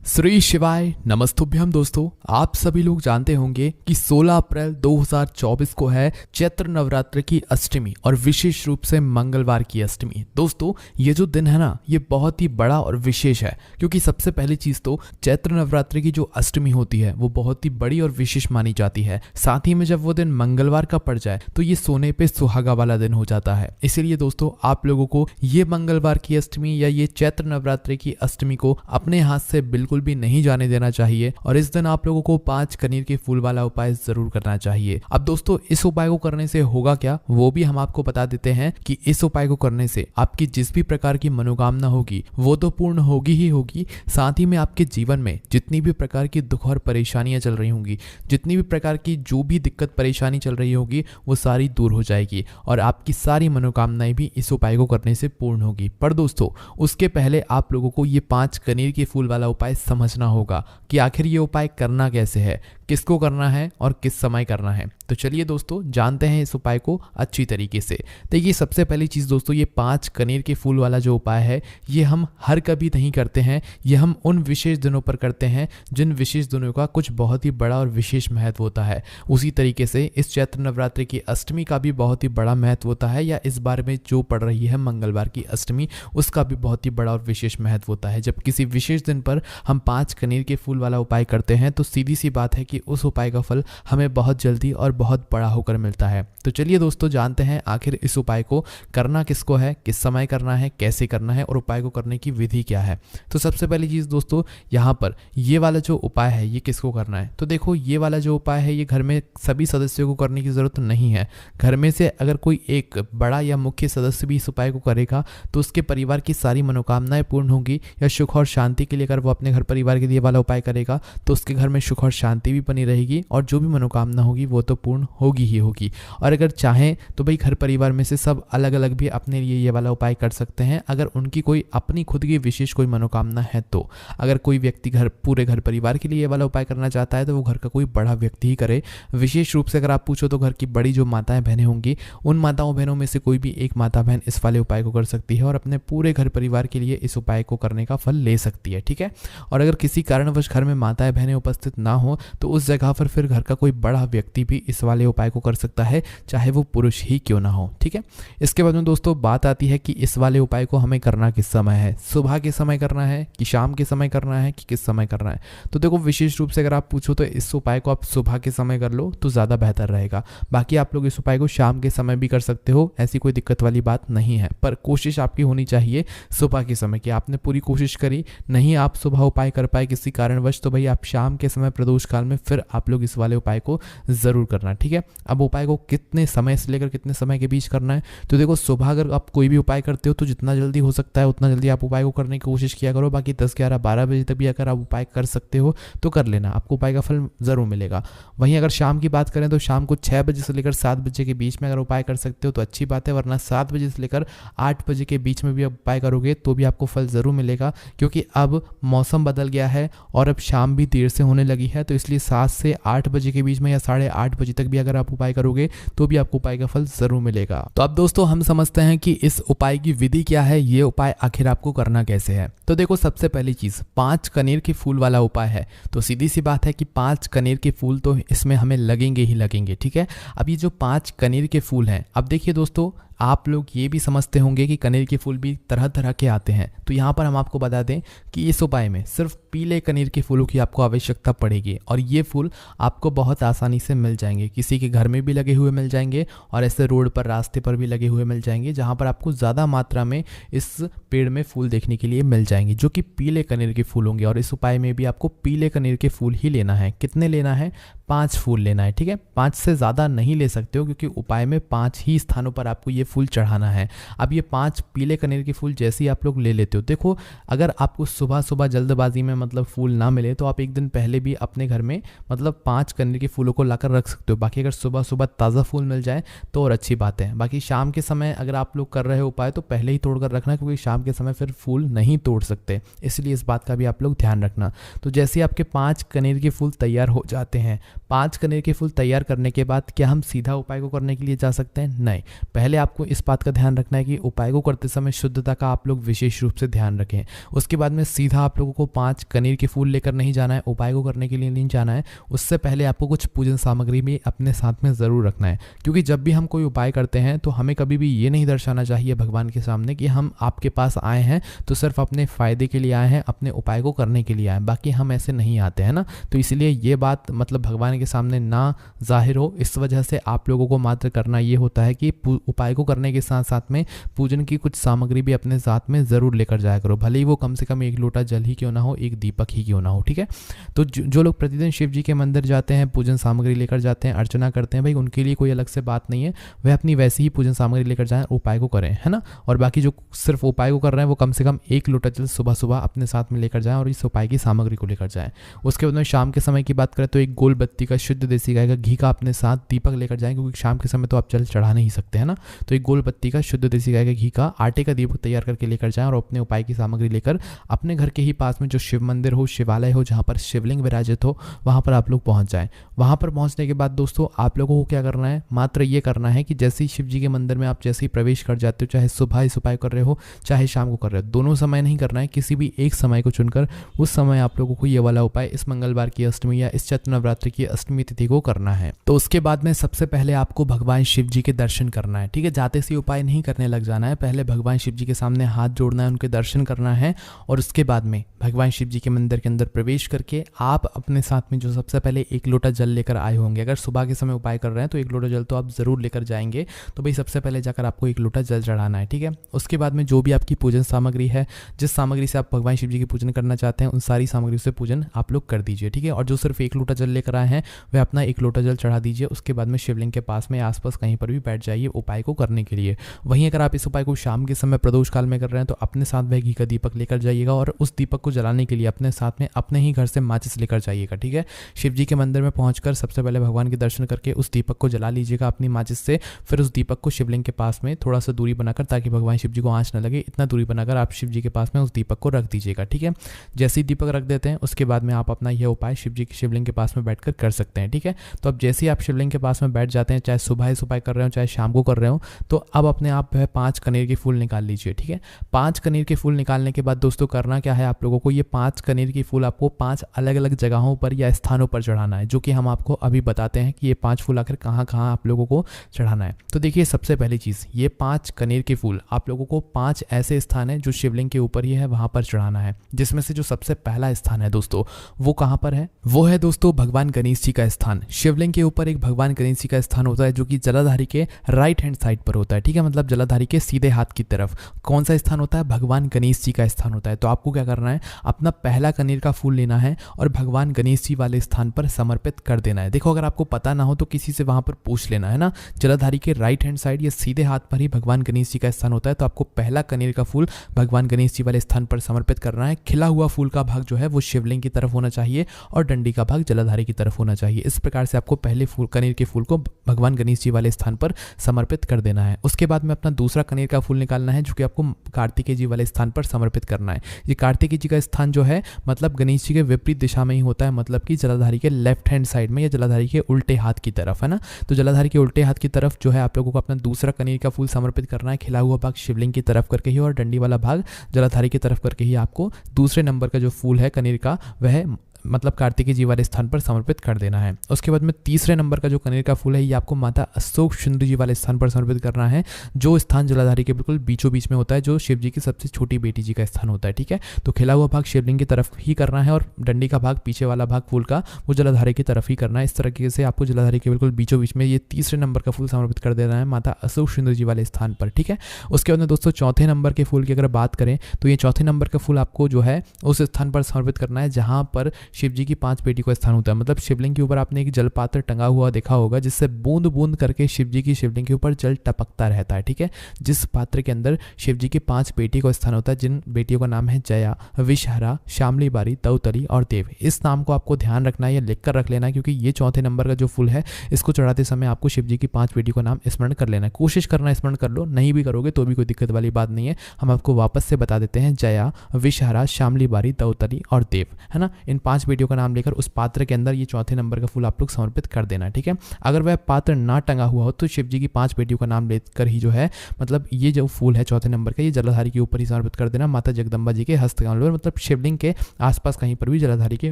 श्री शिवाय नमस्तुभ्यम। दोस्तों, आप सभी लोग जानते होंगे कि 16 अप्रैल 2024 को है चैत्र नवरात्र की अष्टमी और विशेष रूप से मंगलवार की अष्टमी। दोस्तों, ये जो दिन है ना, ये बहुत ही बड़ा और विशेष है, क्योंकि सबसे पहली चीज तो चैत्र नवरात्र की जो अष्टमी होती है वो बहुत ही बड़ी और विशेष मानी जाती है। साथ ही में जब वो दिन मंगलवार का पड़ जाए तो ये सोने पे सुहागा वाला दिन हो जाता है। इसीलिए दोस्तों, आप लोगों को ये मंगलवार की अष्टमी या ये चैत्र नवरात्रि की अष्टमी को अपने हाथ से बिल्कुल भी नहीं जाने देना चाहिए और इस दिन आप लोगों को 5 कनीर के फूल वाला उपाय जरूर करना चाहिए। अब दोस्तों, इस उपाय को करने से होगा क्या, वो भी हम आपको बता देते हैं कि इस उपाय को करने से आपकी जिस भी प्रकार की मनोकामना होगी वो तो पूर्ण होगी ही होगी, साथ ही में आपके जीवन में जितनी भी प्रकार की दुख और परेशानियां चल रही होंगी, जितनी भी प्रकार की जो भी दिक्कत परेशानी चल रही होगी वो सारी दूर हो जाएगी और आपकी सारी मनोकामनाएं भी इस उपाय को करने से पूर्ण होगी। पर दोस्तों, उसके पहले आप लोगों को ये 5 कनीर के फूल वाला उपाय समझना होगा कि आखिर ये उपाय करना कैसे है, किसको करना है और किस समय करना है। तो चलिए दोस्तों, जानते हैं इस उपाय को अच्छी तरीके से। देखिए, सबसे पहली चीज दोस्तों, ये 5 कनीर के फूल वाला जो उपाय है ये हम हर कभी नहीं करते हैं, ये हम उन विशेष दिनों पर करते हैं जिन विशेष दिनों का कुछ बहुत ही बड़ा और विशेष महत्व होता है। उसी तरीके से इस चैत्र नवरात्रि की अष्टमी का भी बहुत ही बड़ा महत्व होता है, या इस बार में जो पड़ रही है मंगलवार की अष्टमी उसका भी बहुत ही बड़ा और विशेष महत्व होता है। जब किसी विशेष दिन पर हम 5 कनीर के फूल वाला उपाय करते हैं तो सीधी सी बात है कि उस उपाय का फल हमें बहुत जल्दी और बहुत बड़ा होकर मिलता है। तो चलिए दोस्तों, जानते हैं आखिर इस उपाय को करना किसको है, किस समय करना है, कैसे करना है और उपाय को करने की विधि क्या है। तो सबसे पहली चीज दोस्तों, यहाँ पर ये वाला जो उपाय है ये किसको करना है। तो देखो, ये वाला जो उपाय है ये घर में सभी सदस्यों को करने की जरूरत नहीं है। घर में से अगर कोई एक बड़ा या मुख्य सदस्य भी इस उपाय को करेगा तो उसके परिवार की सारी मनोकामनाएं पूर्ण होंगी, या सुख और शांति के लिए अगर वो अपने घर परिवार के लिए वाला उपाय करेगा तो उसके घर में सुख और शांति भी बनी रहेगी और जो भी मनोकामना होगी वो तो पूर्ण होगी ही होगी। और अगर चाहें तो भाई घर परिवार में से सब अलग अलग भी अपने लिए ये वाला उपाय कर सकते हैं, अगर उनकी कोई अपनी खुद की विशेष कोई मनोकामना है तो। अगर कोई व्यक्ति पूरे घर परिवार के लिए ये वाला उपाय करना चाहता है तो वो घर का कोई बड़ा व्यक्ति ही करे। विशेष रूप से अगर आप पूछो तो घर की बड़ी जो माताएं बहनें होंगी उन माताओं बहनों में से कोई भी एक माता बहन इस वाले उपाय को कर सकती है और अपने पूरे घर परिवार के लिए इस उपाय को करने का फल ले सकती है। ठीक है। और अगर किसी कारणवश घर में माताएं बहनें उपस्थित ना हो तो उस जगह पर फिर घर का कोई बड़ा व्यक्ति भी इस वाले उपाय को कर सकता है, चाहे वो पुरुष ही क्यों ना हो। ठीक है। इसके बाद में दोस्तों बात आती है कि इस वाले उपाय को हमें करना किस समय है, सुबह के समय करना है कि शाम के समय करना है कि किस समय करना है। तो देखो, विशेष रूप से अगर आप पूछो तो इस उपाय को आप सुबह के समय कर लो तो ज़्यादा बेहतर रहेगा। बाकी आप लोग इस उपाय को शाम के समय भी कर सकते हो, ऐसी कोई दिक्कत वाली बात नहीं है, पर कोशिश आपकी होनी चाहिए सुबह के समय की। आपने पूरी कोशिश करी, नहीं आप सुबह उपाय कर पाए किसी कारणवश, तो भाई आप शाम के समय प्रदोष काल में फिर आप लोग इस वाले उपाय को जरूर करना। ठीक है। अब उपाय को कितने समय से लेकर कितने समय के बीच करना है, तो देखो, सुबह अगर आप कोई भी उपाय करते हो तो जितना जल्दी हो सकता है उतना जल्दी आप उपाय को करने की कोशिश किया करो। बाकी 10, 11, 12 बजे तक भी अगर आप उपाय कर सकते हो तो कर लेना, आपको उपाय का फल जरूर मिलेगा। वहीं अगर शाम की बात करें तो शाम को 6 बजे से लेकर 7 बजे के बीच में अगर उपाय कर सकते हो तो अच्छी बात है, वरना 7 बजे से लेकर 8 बजे के बीच में भी उपाय करोगे तो भी आपको फल जरूर मिलेगा, क्योंकि अब मौसम बदल गया है और अब शाम भी देर से होने लगी है। तो इसलिए 7 से 8 बजे के बीच में या 8:30 बजे तक भी अगर आप उपाय करोगे तो भी आपको उपाय का फल जरूर मिलेगा। तो अब दोस्तों, हम समझते हैं कि इस उपाय की विधि क्या है, ये उपाय आखिर आपको करना कैसे है। तो देखो, सबसे पहली चीज 5 कनीर के फूल वाला उपाय है, तो सीधी सी बात है कि 5 कनीर के फूल तो इसमें हमें लगेंगे ही लगेंगे। ठीक है। अब ये जो 5 कनीर के फूल हैं, अब देखिए दोस्तों, आप लोग ये भी समझते होंगे कि कनीर के फूल भी तरह तरह के आते हैं, तो यहाँ पर हम आपको बता दें कि इस उपाय में सिर्फ पीले कनीर के फूलों की आपको आवश्यकता पड़ेगी और ये फूल आपको बहुत आसानी से मिल जाएंगे। किसी के घर में भी लगे हुए मिल जाएंगे और ऐसे रोड पर, रास्ते पर भी लगे हुए मिल जाएंगे, जहाँ पर आपको ज़्यादा मात्रा में इस पेड़ में फूल देखने के लिए मिल जाएंगे, जो कि पीले कनीर के फूल होंगे। और इस उपाय में भी आपको पीले कनीर के फूल ही लेना है। कितने लेना है? 5 फूल लेना है। ठीक है। 5 से ज़्यादा नहीं ले सकते हो, क्योंकि उपाय में 5 ही स्थानों पर आपको ये फूल चढ़ाना है। अब ये 5 पीले कनेर के फूल जैसे ही आप लोग ले लेते हो, देखो, अगर आपको सुबह सुबह जल्दबाजी में मतलब फूल ना मिले तो आप एक दिन पहले भी अपने घर में मतलब 5 कनेर के फूलों को लाकर रख सकते हो। बाकी अगर सुबह सुबह ताज़ा फूल मिल जाए तो और अच्छी बात है। बाकी शाम के समय अगर आप लोग कर रहे हो उपाय तो पहले ही तोड़ कर रखना, क्योंकि शाम के समय फिर फूल नहीं तोड़ सकते, इसलिए इस बात का भी आप लोग ध्यान रखना। तो जैसे आपके 5 कनेर के फूल तैयार हो जाते हैं, 5 कनेर के फूल तैयार करने के बाद क्या हम सीधा उपाय को करने के लिए जा सकते हैं? नहीं, पहले आप आपको इस बात का ध्यान रखना है कि उपाय को करते समय शुद्धता का आप लोग विशेष रूप से ध्यान रखें। उसके बाद में सीधा आप लोगों को 5 कनेर के फूल लेकर नहीं जाना है, उपाय को करने के लिए नहीं जाना है। उससे पहले आपको कुछ पूजन सामग्री भी अपने साथ में ज़रूर रखना है, क्योंकि जब भी हम कोई उपाय करते हैं तो हमें कभी भी ये नहीं दर्शाना चाहिए भगवान के सामने कि हम आपके पास आए हैं तो सिर्फ अपने फ़ायदे के लिए आए हैं, अपने उपाय को करने के लिए आए हैं, बाकी हम ऐसे नहीं आते हैं ना। तो इसलिए ये बात मतलब भगवान के सामने ना जाहिर हो, इस वजह से आप लोगों को मात्र करना ये होता है कि उपाय को करने के साथ साथ में पूजन की कुछ सामग्री भी अपने साथ में ज़रूर लेकर जाया करो, भले ही वो कम से कम 1 लोटा जल ही क्यों ना हो, 1 दीपक ही क्यों ना हो, ठीक है। तो जो लोग प्रतिदिन शिव जी के मंदिर जाते हैं, पूजन सामग्री लेकर जाते हैं, अर्चना करते हैं, भाई उनके लिए कोई अलग से बात नहीं है, वह अपनी वैसी ही पूजन सामग्री लेकर जाएं, उपाय को करें, है ना। और बाकी जो सिर्फ उपाय को कर रहे हैं वो कम से कम 1 लोटा जल सुबह सुबह अपने साथ में लेकर जाएं और इस उपाय की सामग्री को लेकर जाएं। उसके बाद में शाम के समय की बात करें तो 1 गोल बत्ती का शुद्ध देसी गाय का घी का अपने साथ दीपक लेकर जाएं, क्योंकि शाम के समय तो आप जल चढ़ा नहीं सकते हैं ना। तो 1 गोल बत्ती का शुद्ध देसी गाय का घी का आटे का दीपक तैयार करके लेकर जाएं और अपने उपाय की सामग्री लेकर अपने घर के ही पास में जो शिव मंदिर हो, शिवालय हो, जहाँ पर शिवलिंग विराजित हो, वहाँ पर आप लोग पहुँच जाएं। वहाँ पर पहुँचने के बाद दोस्तों आप लोगों को क्या करना है, मात्र ये करना है कि जैसे ही शिव जी के मंदिर में आप जैसे ही प्रवेश कर जाते हो, चाहे सुबह इस उपाय कर रहे हो चाहे शाम को कर रहे हो, दोनों समय नहीं करना है, किसी भी एक समय को चुनकर उस समय आप लोगों को ये वाला उपाय इस मंगलवार की अष्टमी या इस चैत्र नवरात्रि की अष्टमी तिथि को करना है। तो उसके बाद में सबसे पहले आपको भगवान शिव जी के दर्शन करना है, ठीक है। जाते से उपाय नहीं करने लग जाना है, पहले भगवान शिव जी के सामने हाथ जोड़ना है, उनके दर्शन करना है और उसके बाद में भगवान शिव जी के मंदिर के अंदर प्रवेश करके आप अपने साथ में जो सबसे पहले 1 लोटा जल लेकर आए होंगे, अगर सुबह के समय उपाय कर रहे हैं तो 1 लोटा जल तो आप ज़रूर लेकर जाएंगे, तो भाई सबसे पहले जाकर आपको 1 लोटा जल चढ़ाना है, ठीक है। उसके बाद में जो भी आपकी पूजन सामग्री है, जिस सामग्री से आप भगवान शिव जी की पूजन करना चाहते हैं, उन सारी सामग्री से पूजन आप लोग कर दीजिए, ठीक है। और जो सिर्फ 1 लोटा जल लेकर आए हैं वह अपना 1 लोटा जल चढ़ा दीजिए। उसके बाद में शिवलिंग के पास में आसपास कहीं पर भी बैठ जाइए उपाय को करने के लिए। वहीं अगर आप इस उपाय को शाम के समय प्रदोष काल में कर रहे हैं तो अपने साथ वह घी का दीपक लेकर जाइएगा और उस दीपक को जलाने के लिए अपने साथ में अपने ही घर से माचिस लेकर जाइएगा, ठीक है। शिव जी के मंदिर में पहुंचकर सबसे पहले भगवान के दर्शन करके उस दीपक को जला लीजिएगा अपनी माचिस से। फिर उस दीपक को शिवलिंग के पास में थोड़ा सा दूरी बनाकर, ताकि भगवान शिव जी को आंच न लगे, इतना दूरी बनाकर आप शिव जी के पास में उस दीपक को रख दीजिएगा, ठीक है। जैसे ही दीपक रख देते हैं उसके बाद में आप अपना यह उपाय शिव जी की शिवलिंग के पास में बैठकर कर सकते हैं, ठीक है। तो अब जैसे ही आप शिवलिंग के पास में बैठ जाते हैं, चाहे सुबह इस उपाय कर रहे हो चाहे शाम को कर रहे हो, तो अब अपने आप 5 कनेर के फूल निकाल लीजिए, ठीक है। 5 कनेर के फूल निकालने के बाद दोस्तों करना क्या है आप लोगों को, ये 5 कनेर के फूल आपको 5 अलग अलग जगहों पर या स्थानों पर चढ़ाना है, जो कि हम आपको अभी बताते हैं कि ये 5 फूल आखिर कहाँ कहाँ आप लोगों को चढ़ाना है। तो देखिए सबसे पहली चीज़, ये 5 कनेर के फूल आप लोगों को 5 ऐसे स्थान है जो शिवलिंग के ऊपर ही है, वहाँ पर चढ़ाना है। जिसमें से जो सबसे पहला स्थान है दोस्तों वो कहाँ पर है, वो है दोस्तों भगवान गणेश जी का स्थान। शिवलिंग के ऊपर एक भगवान गणेश जी का स्थान होता है जो कि जलाधारी के राइट हैंड साइड पर होता है, ठीक है, मतलब जलाधारी के सीधे हाथ की तरफ कौन सा स्थान होता है, भगवान गणेश जी का स्थान होता है। तो आपको क्या करना है, अपना पहला कनेर का फूल लेना है और भगवान गणेश जी वाले स्थान पर समर्पित कर देना है। देखो अगर आपको पता ना हो तो किसी से वहां पर पूछ लेना है ना, जलाधारी के राइट हैंड साइड या सीधे हाथ पर ही भगवान गणेश जी का स्थान होता है। तो आपको पहला कनेर का फूल भगवान गणेश जी वाले स्थान पर समर्पित करना है। खिला हुआ फूल का भाग जो है वो शिवलिंग की तरफ होना चाहिए और डंडी का भाग जलाधारी की तरफ होना चाहिए। इस प्रकार से आपको पहले फूल कनेर के फूल को भगवान गणेश जी वाले स्थान पर समर्पित कर देना है। उसके बाद में अपना दूसरा कनेर का फूल निकालना है जो कि आपको कार्तिकेय जी वाले स्थान पर समर्पित करना है। ये कार्तिकेय जी का स्थान जो है मतलब गणेश जी के विपरीत दिशा में ही होता है, मतलब कि जलाधारी के लेफ्ट हैंड साइड में या जलाधारी के उल्टे हाथ की तरफ, है ना। तो जलाधारी के उल्टे हाथ की तरफ जो है आप लोगों को अपना दूसरा कनेर का फूल समर्पित करना है। खिला हुआ भाग शिवलिंग की तरफ करके ही और डंडी वाला भाग जलाधारी की तरफ करके ही आपको दूसरे नंबर का जो फूल है कनेर का वह मतलब कार्तिकेय जी वाले स्थान पर समर्पित कर देना है। उसके बाद में तीसरे नंबर का जो कनेर का फूल है ये आपको माता अशोक सुंदरी जी वाले स्थान पर समर्पित करना है, जो स्थान जलाधारी के बिल्कुल बीचों बीच में होता है, जो शिव जी की सबसे छोटी बेटी जी का स्थान होता है, ठीक है। तो खिला हुआ भाग शिवलिंग की तरफ ही करना है और डंडी का भाग पीछे वाला भाग फूल का वो जलाधारी की तरफ ही करना है। इस तरीके से आपको जलाधारी के बिल्कुल बीचों बीच में ये तीसरे नंबर का फूल समर्पित कर देना है माता अशोक सुंदरी जी वाले स्थान पर, ठीक है। उसके बाद में दोस्तों चौथे नंबर के फूल की अगर बात करें तो ये चौथे नंबर का फूल आपको जो है उस स्थान पर समर्पित करना है जहां पर शिव जी की 5 बेटी का स्थान होता है। मतलब शिवलिंग के ऊपर आपने एक जलपात्र टंगा हुआ देखा होगा जिससे बूंद बूंद करके शिव जी की शिवलिंग के ऊपर जल टपकता रहता है, ठीक है। जिस पात्र के अंदर शिव जी की 5 बेटी का स्थान होता है, जिन बेटियों का नाम है जया, विषहरा, श्यामली बारी, दौतली और देव। इस नाम को आपको ध्यान रखना है या लिख कर रख लेना है क्योंकि ये चौथे नंबर का जो फूल है इसको चढ़ाते समय आपको शिव जी की 5 बेटियों का नाम स्मरण कर लेना है। कोशिश करना स्मरण कर लो, नहीं भी करोगे तो भी कोई दिक्कत वाली बात नहीं है। हम आपको वापस से बता देते हैं, जया, विषहरा, श्यामली बारी, दौतली और देव, है ना। इन 5 5 बेटियों का नाम लेकर उस पात्र के अंदर ये चौथे नंबर का फूल आप लोग समर्पित कर देना, ठीक है। अगर वह पात्र ना टंगा हुआ हो तो शिव जी की 5 बेटियों का नाम लेकर ही जो है मतलब ये जो फूल है चौथे नंबर का, ये जलाधारी के ऊपर ही समर्पित कर देना, माता जगदम्बा जी के हस्तकमल पर, मतलब शिवलिंग के आसपास कहीं पर भी जलाधारी के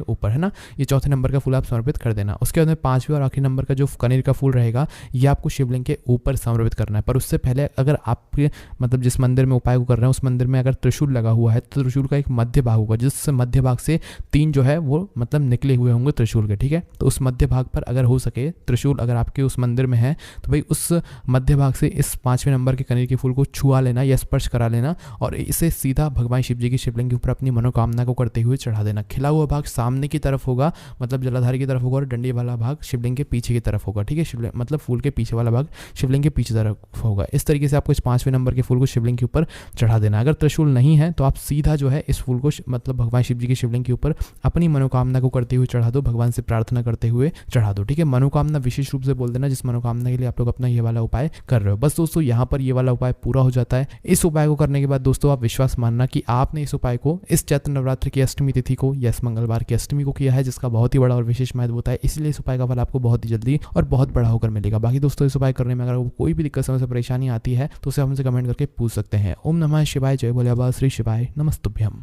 ऊपर, है ना। ये चौथे नंबर का फूल आप समर्पित कर देना। उसके बाद में 5वें और आखिरी नंबर का जो कनेर का फूल रहेगा ये आपको शिवलिंग के ऊपर समर्पित करना है। पर उससे पहले अगर आपके मतलब जिस मंदिर में उपाय को कर रहे हैं उस मंदिर में अगर त्रिशूल लगा हुआ है तो त्रिशूल का एक मध्य भाग होगा, जिस मध्य भाग से 3 जो है वो मतलब निकले हुए होंगे त्रिशूल के, ठीक है। तो उस मध्य भाग पर अगर हो सके त्रिशूल अगर आपके उस मंदिर में है तो भाई उस मध्य भाग से इस 5वें नंबर के कनेर के फूल को छुआ लेना या स्पर्श करा लेना और इसे सीधा भगवान शिव जी की शिवलिंग के ऊपर अपनी मनोकामना को करते हुए चढ़ा देना। खिला हुआ भाग सामने की तरफ होगा, मतलब जलाधारी की तरफ होगा, और डंडी वाला भाग शिवलिंग के पीछे की तरफ होगा, ठीक है। शिवलिंग मतलब फूल के पीछे वाला भाग शिवलिंग के पीछे तरफ होगा। इस तरीके से आपको इस 5वें नंबर के फूल को शिवलिंग के ऊपर चढ़ा देना। अगर त्रिशूल नहीं है तो आप सीधा जो है इस फूल को मतलब भगवान शिव जी की शिवलिंग के ऊपर अपनी मनोकामना को करते हुए चढ़ा दो, भगवान से प्रार्थना करते हुए चढ़ा दो, ठीक है। मनोकामना विशेष रूप से बोल देना जिस मनोकामना के लिए आप लोग अपना ये वाला उपाय कर रहे हो। बस दोस्तों यहाँ पर ये वाला उपाय पूरा हो जाता है। इस उपाय को करने के बाद दोस्तों आप विश्वास मानना कि आपने इस उपाय को इस चैत्र नवरात्र की अष्टमी तिथि को या इस मंगलवार की अष्टमी को किया है, जिसका बहुत ही बड़ा और विशेष महत्व होता है। इसलिए इस उपाय का फल आपको बहुत ही जल्दी और बहुत बड़ा होकर मिलेगा। बाकी दोस्तों इस उपाय करने में अगर कोई भी दिक्कत समस्या परेशानी आती है तो उसे हमसे कमेंट करके पूछ सकते हैं। ओम नमः शिवाय, जय भोले बाबा, श्री शिवाय नमस्तुभ्यम।